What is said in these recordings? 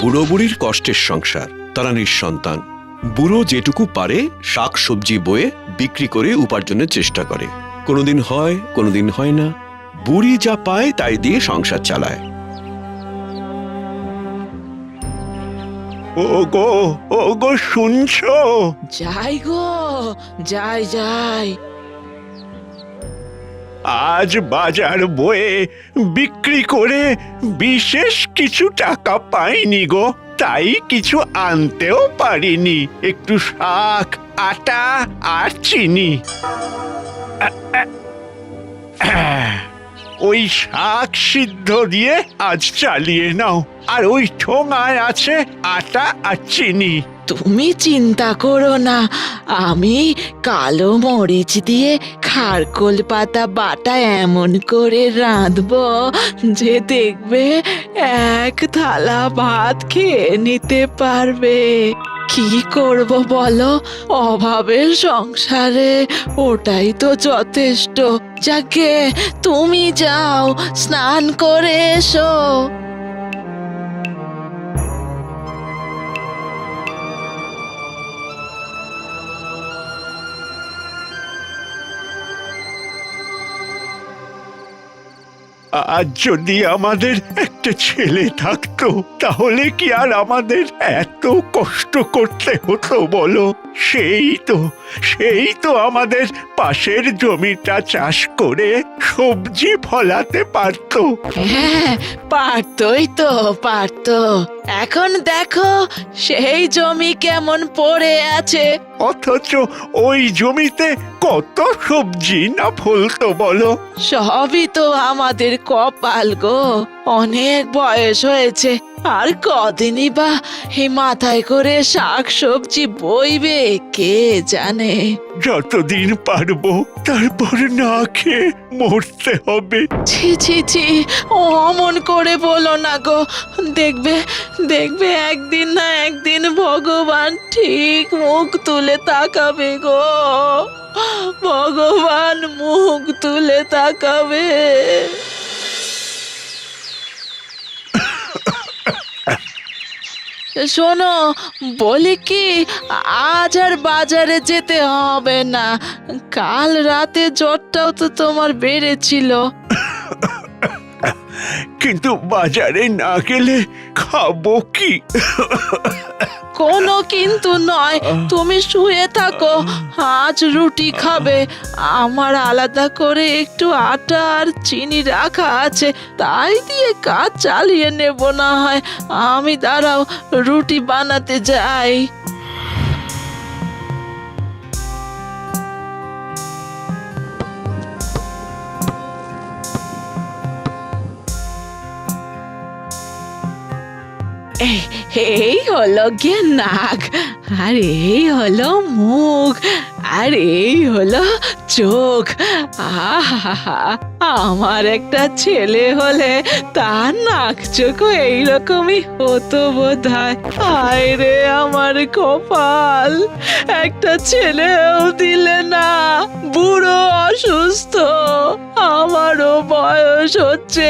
বুড়ো বুড়ির কষ্টের সংসার, তারা নিঃসন্তান। বুড়ো যেটুকু পারে শাক সবজি বয়ে বিক্রি করে উপার্জনের চেষ্টা করে। কোনোদিন হয়, কোনোদিন হয় না। বুড়ি যা পায় তাই দিয়ে সংসার চালায়। ওগো ওগো শুনছো? যাই গো, যাই যাই। আজ বাজার বয়ে বিক্রি করে বিশেষ কিছু টাকা পাইনি গো, তাই কিছু আনতেও পারিনি। একটু শাক, আটা আর চিনি। ওই শাক সিদ্ধ দিয়ে আজ চালিয়ে নাও, আর ওই ঠোঙায় আছে আটা আর চিনি। তুমি চিন্তা করো না, আমি কালো মরিচ দিয়ে খারকোল পাতা বাটা এমন করে রাঁধবো যে দেখবে এক থালা ভাত খেয়ে নিতে পারবে। কি করব বলো, অভাবের সংসারে ওটাই তো যথেষ্ট। যাকে তুমি যাও, স্নান করে এসো। আজ যদি আমাদের একটা ছেলে থাকতো, তাহলে কি আর আমাদের এত কষ্ট করতে হতো বলো? সেই তো আমাদের পাশের জমিটা চাষ করে সবজি ফলাতে পারতো। হ্যাঁ, পারতই তো, পারতো। এখন দেখো সেই জমি কেমন পড়ে আছে। অথচ ওই জমিতে কত সবজি না ফলতো বলো? সবই তো আমাদের কপাল গো। অনেক বয়স হয়েছে, আর কদিনই বা এই মাথায় করে শাক সবজি বইবে কে জানে। যতদিন পারবো, তারপর না খেয়ে মরতে হবে। ছি ছি ছি, অমন করে বলো না গো। দেখবে দেখবে একদিন না একদিন ভগবান ঠিক মুখ তুলে তাকাবে গো। ভগবান মুখ তুলে তাকাবে। শোনো, বলি কি, আজ আর বাজারে যেতে হবে না। কাল রাতে জ্বরটাও তো তোমার বেড়েছিল। কিন্তু বাজারে না গেলে খাবো কি? কোনো কিন্তু নয়, তুমি শুয়ে থাকো। আজ রুটি খাবে, আমার আলাদা করে একটু আটা আর চিনি রাখা আছে, তাই দিয়ে কাজ চালিয়ে নেব না হয়। আমি দাঁড়াও, রুটি বানাতে যাই। এই হলো গিয়ে নাক, আর এই হলো মুখ, আর এই হলো চোখ। আহা, আমার একটা ছেলে হলে তার নাক চোখও এইরকমই হতো বোধহয়। হায় রে আমার কপাল, একটা ছেলেও দিলে না। বুড়ো অসুস্থ, আমারও বয়স হচ্ছে,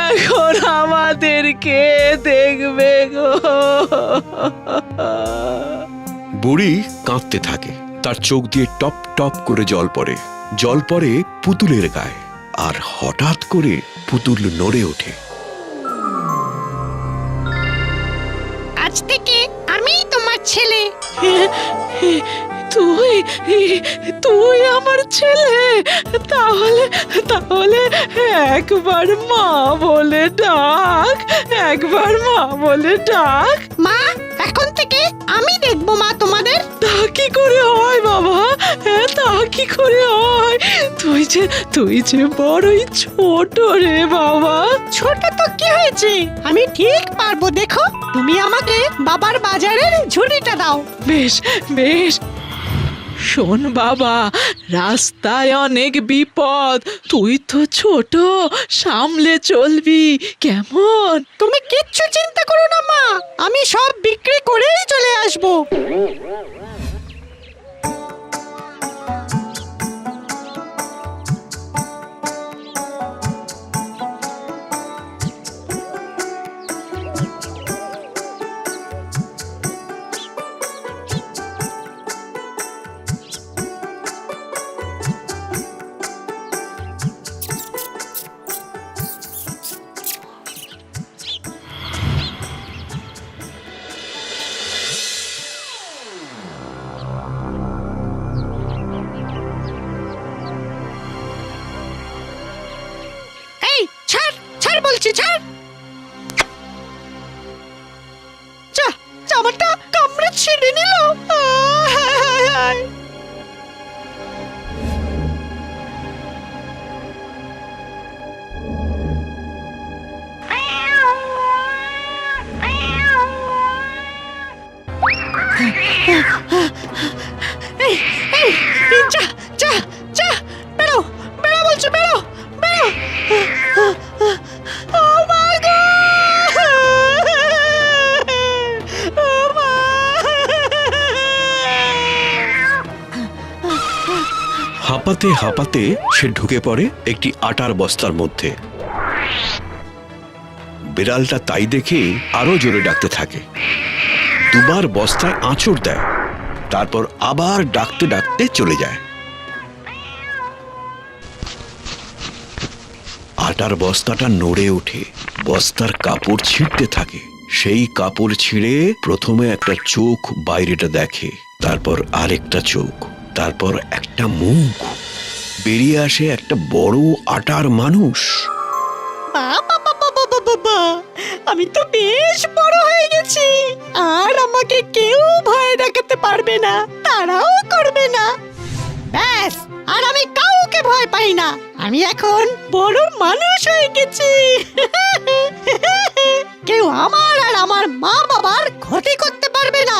এখন আমাদের কে দেখবে গো? বুড়ি কাঁদতে থাকে। তার চোখ দিয়ে টপ টপ করে জল পড়ে। জল পড়ে পুতুলের গায়ে, আর হঠাৎ করে পুতুল নড়ে ওঠে। আজ থেকে আমি তোমার ছেলে। তুই তুই আমার ছেলে? তাহলে তাহলে একবার মা বলে ডাক, একবার মা বলে ডাক। মা, এখন থেকে আমি দেখবো মা তোমাদের। তা কি করে হয় বাবা? হ্যাঁ, তা কি করে হয়? তুই যে বড়ই ছোট রে বাবা। ছোট তো কি হয়েছে, আমি ঠিক পারবো। দেখো, তুমি আমাকে বাবার বাজারের ঝুড়িটা দাও। বেশ বেশ। শোন বাবা, রাস্তায় অনেক বিপদ, তুই তো ছোট, সামলে চলবি কেমন? তুমি কিচ্ছু চিন্তা করো না মা, আমি সব বিক্রি করেই চলে আসবো। বলছি, ছাড়। যা, জামাটা কামড়ে ছিঁড়ে নিল। যা যা যা, বেরো বেরো বলছি, বেরো বেরো। ও মা গো! ও মা! হাঁপাতে হাঁপাতে সে ঢুকে পড়ে একটি আটার বস্তার মধ্যে। বিড়ালটা তাই দেখে আরো জোরে ডাকতে থাকে। দুবার বস্তায় আঁচড় দেয়, তারপর আবার ডাকতে ডাকতে চলে যায়। আটার বস্তাটা নড়ে ওঠে, বস্তার কাপড় ছিঁড়তে থাকে। সেই কাপড় ছিঁড়ে প্রথমে একটা চোখ বাইরেটা দেখে, তারপর আরেকটা চোখ, তারপর একটা মুখ। বেরিয়ে আসে একটা বড় আটার মানুষ। বাবা বাবা বাবা বাবা, আমি তো বেশ বড় হয়ে গেছি, আর আমাকে কেউ ভয় দেখাতে পারবে না, তারাও করবে না। ব্যাস, আর আমি কাউকে ভয় পাই না। আমি এখন বড় মানুষ হয়ে গেছি। কেউ আমার আর আমার মা বাবার ক্ষতি করতে পারবে না।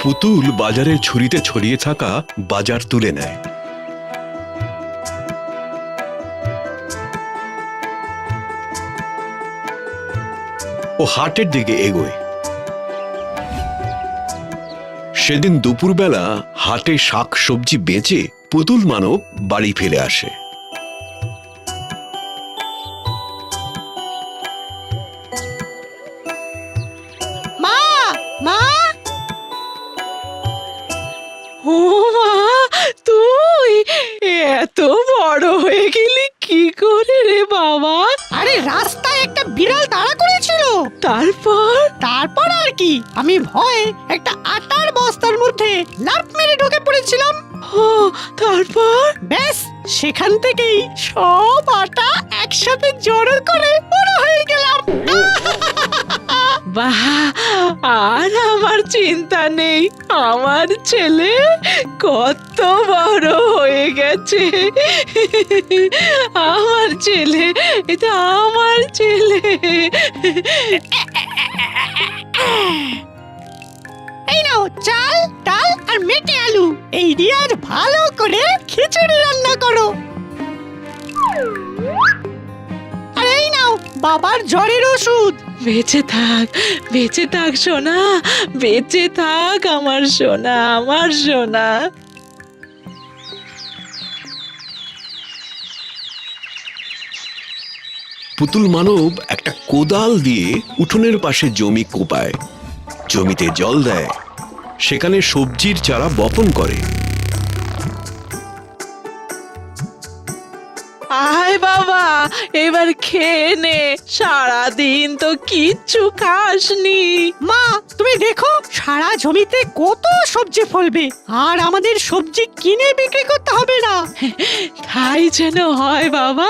পুতুল বাজারের ঝুড়িতে ছড়িয়ে থাকা বাজার তুলে নেয়। ও হাটের দিকে এগোয়। সেদিন দুপুরবেলা হাটে শাক সবজি বেচে পুতুল মানব বাড়ি ফিরে আসে। মা মা, ও মা, তুই এত বড় হয়ে গেলি কি করে রে বাবা? আরে রাস্তায় একটা বিড়াল তাড়া করেছিল। তারপর? তারপর আর কি, আমি ভয়ে একটা আটার বস্তার মধ্যে লাফ মেরে ঢুকে পড়েছিলাম। ও, তারপর? ব্যাস, সেখান থেকেই সব আটা একসাথে জড়ো করে বড় হয়ে গেলাম। বাহ, আর আমার চিন্তা নেই, আমার ছেলে কত বড় হয়ে গেছে। আমার ছেলে, এটা আমার ছেলে। এই নাও চাল, ডাল আর মেটে আলু, এই দিয়ে আজ ভালো করে খিচুড়ি রান্না করো। আর এই নাও বাবার জ্বরের ওষুধ। বেঁচে থাক, বেঁচে থাক সোনা, বেঁচে থাক আমার সোনা, আমার সোনা। পুতুল মানব একটা কোদাল দিয়ে উঠোনের পাশে জমি কোপায়, জমিতে জল দেয়, সেখানে সবজির চারা বপন করে। আয় বাবা, এবার খেয়ে নে, সারাদিন তো কিচ্ছু খাসনি। মা, তুমি দেখো সারা জমিতে কত সবজি ফলবে, আর আমাদের সবজি কিনে বিক্রি করতে হবে না। তাই যেন হয় বাবা।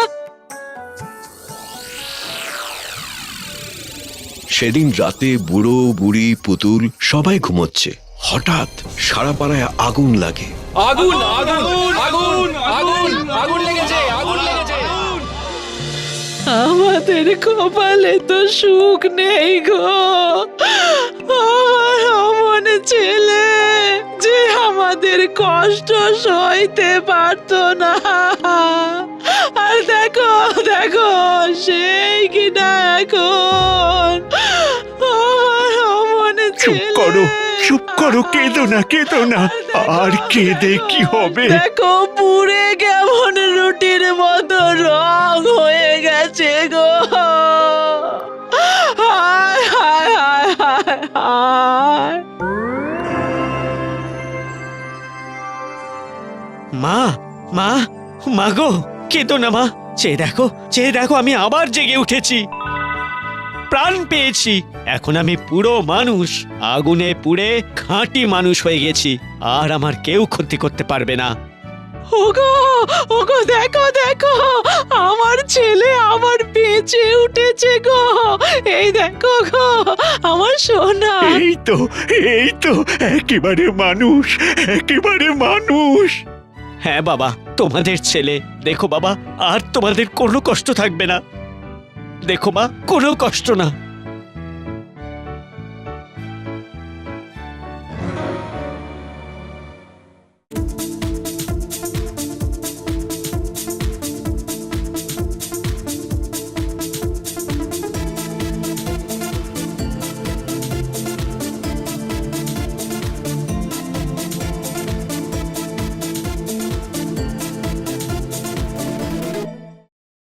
সেদিন রাতে বুড়ো বুড়ি পুতুল সবাই ঘুমোচ্ছে। হঠাৎ সারা পাড়ায় আগুন লাগে। আগুন আগুন আগুন আগুন আগুন লেগেছে, আগুন লেগেছে। আমাদের কপালে তো সুখ নেই গো। আমার অমন ছেলে যে আমাদের কষ্ট সইতে পারতো না, আর দেখো দেখো সেই কিনা এখন আমার অমন চুপ ছেলে। করো, চুপ করো, কেঁদো না, কেঁদো না। আর কেঁদে কি হবে? দেখো পুড়ে কেমন রুটির মতো রং হয়ে গেছে গো। হায় হায় হায় হায় হায়। মা মা মা গো, কেঁদো না মা। চেয়ে দেখো, চেয়ে দেখো, আমি আবার জেগে উঠেছি। প্রাণ পেয়েছি। এখন আমি পুরো মানুষ, আগুনে পুড়ে খাঁটি মানুষ হয়ে গেছি। আর আমার কেউ ক্ষতি করতে পারবে না। ওগো ওগো দেখো দেখো, আমার ছেলে আবার বেঁচে উঠেছে গো। এই দেখো গো আমার সোনা। এই তো একেবারে মানুষ, একেবারে মানুষ। হ্যাঁ বাবা, তোমাদের ছেলে। দেখো বাবা, আর তোমাদের কোনো কষ্ট থাকবে না। দেখো মা, কোনো কষ্ট না।